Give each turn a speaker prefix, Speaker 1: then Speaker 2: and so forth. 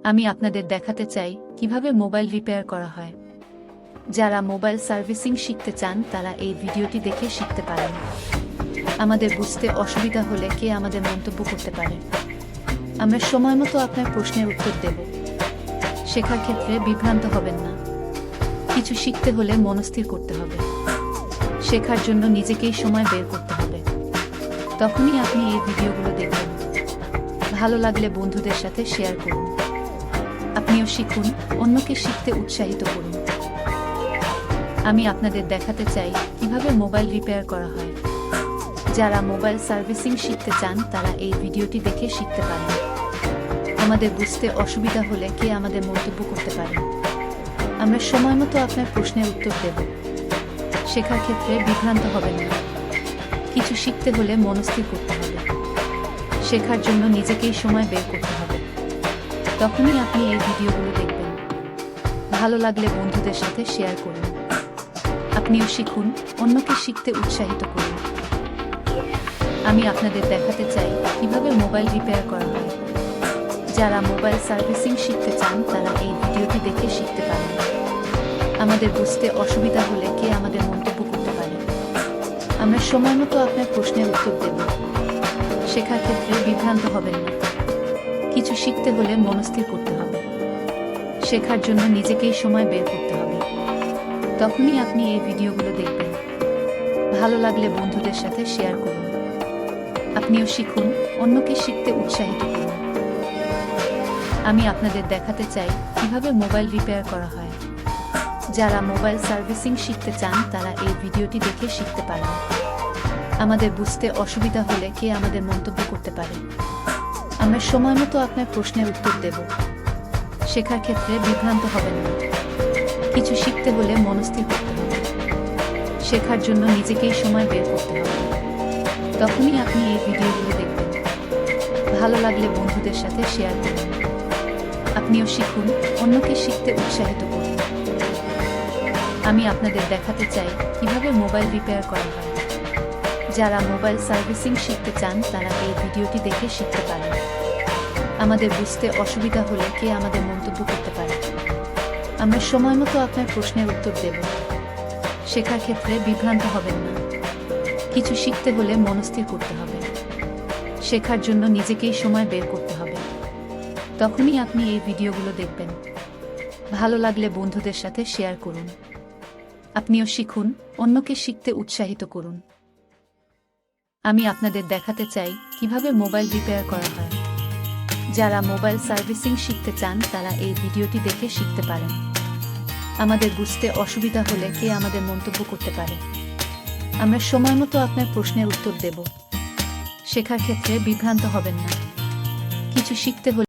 Speaker 1: আমি আপনাদের দেখাতে চাই কিভাবে মোবাইল রিপেয়ার করা হয়। যারা মোবাইল সার্ভিসিং শিখতে চান তারা এই ভিডিওটি দেখে শিখতে পারেন। আমাদের বুঝতে অসুবিধা হলে কে আমাদের মন্তব্য করতে পারে। আমরা সময় মতো আপনার প্রশ্নের উত্তর দেব। শেখার ক্ষেত্রে বিভ্রান্ত হবেন না। কিছু শিখতে হলে মনস্থির করতে হবে। শেখার জন্য নিজেকেই সময় বের করতে হবে। তখনই আপনি এই ভিডিওগুলো দেখবেন। ভালো লাগলে বন্ধুদের সাথে শেয়ার করুন। আপনিও শিখুন, অন্যকে শিখতে উৎসাহিত করুন। আমি আপনাদের দেখাতে চাই কিভাবে মোবাইল রিপেয়ার করা হয়। যারা মোবাইল সার্ভিসিং শিখতে চান তারা এই ভিডিওটি দেখে শিখতে পারেন। আমাদের বুঝতে অসুবিধা হলে কে আমাদের মন্তব্য করতে পারে। আমরা সময় মতো আপনার প্রশ্নের উত্তর দেব। শেখার ক্ষেত্রে বিভ্রান্ত হবেন না। কিছু শিখতে হলে মনস্থির করতে হবে। শেখার জন্য নিজেকেই সময় বের করতে হবে। তখনই আপনি এই ভিডিওগুলো দেখবেন। ভালো লাগলে বন্ধুদের সাথে শেয়ার করুন। আপনিও শিখুন, অন্যকে শিখতে উৎসাহিত করুন। আমি আপনাদের দেখাতে চাই কিভাবে মোবাইল রিপেয়ার করা হয়। যারা মোবাইল সার্ভিসিং শিখতে চান তারা এই ভিডিওটি দেখে শিখতে পারেন। আমাদের বুঝতে অসুবিধা হলে কে আমাদের মন্তব্য করতে পারে। আমরা সময় মতো আপনার প্রশ্নের উত্তর দেব। শেখার ক্ষেত্রে বিভ্রান্ত হবেন না। কিছু শিখতে হলে মনস্থির করতে হবে। শেখার জন্য নিজেকেই সময় বের করতে হবে। তখনই আপনি এই ভিডিওগুলো দেখবেন। ভালো লাগলে বন্ধুদের সাথে শেয়ার করুন। আপনিও শিখুন, অন্যকে শিখতে উৎসাহিত করুন। আমি আপনাদের দেখাতে চাই কিভাবে মোবাইল রিপেয়ার করা হয়। যারা মোবাইল সার্ভিসিং শিখতে চান তারা এই ভিডিওটি দেখে শিখতে পারেন। আমাদের বুঝতে অসুবিধা হলে কে আমাদের মন্তব্য করতে পারে। আমরা সময় মতো আপনার প্রশ্নের উত্তর দেব। শেখার ক্ষেত্রে বিভ্রান্ত হবেন না। কিছু শিখতে হলে মনস্থির করতে হবে। শেখার জন্য নিজেকেই সময় বের করতে হবে। তখনই আপনি এই ভিডিওগুলো দেখবেন। ভালো লাগলে বন্ধুদের সাথে শেয়ার করুন। আপনিও শিখুন, অন্যকে শিখতে উৎসাহিত করুন। আমি আপনাদের দেখাতে চাই কিভাবে মোবাইল রিপেয়ার করা হয়। যারা মোবাইল সার্ভিসিং শিখতে চান তারা এই ভিডিওটি দেখে শিখতে পারেন। আমাদের বুঝতে অসুবিধা হলে কে আমাদের মন্তব্য করতে পারে। আমরা সময় মতো আপনার প্রশ্নের উত্তর দেব। শেখার ক্ষেত্রে বিভ্রান্ত হবেন না। কিছু শিখতে হলে মনস্থির করতে হবে। শেখার জন্য নিজেকেই সময় বের করতে হবে। তখনই আপনি এই ভিডিওগুলো দেখবেন। ভালো লাগলে বন্ধুদের সাথে শেয়ার করুন। আপনিও শিখুন, অন্যকে শিখতে উৎসাহিত করুন। আমি আপনাদের দেখাতে চাই কিভাবে মোবাইল রিপেয়ার করা হয়। যারা মোবাইল সার্ভিসিং শিখতে চান তারা এই ভিডিওটি দেখে শিখতে পারেন। আমাদের বুঝতে অসুবিধা হলে কে আমাদের মন্তব্য করতে পারে। আমরা সময় মতো আপনার প্রশ্নের উত্তর দেব। শেখার ক্ষেত্রে বিভ্রান্ত হবেন না। কিছু শিখতে হলে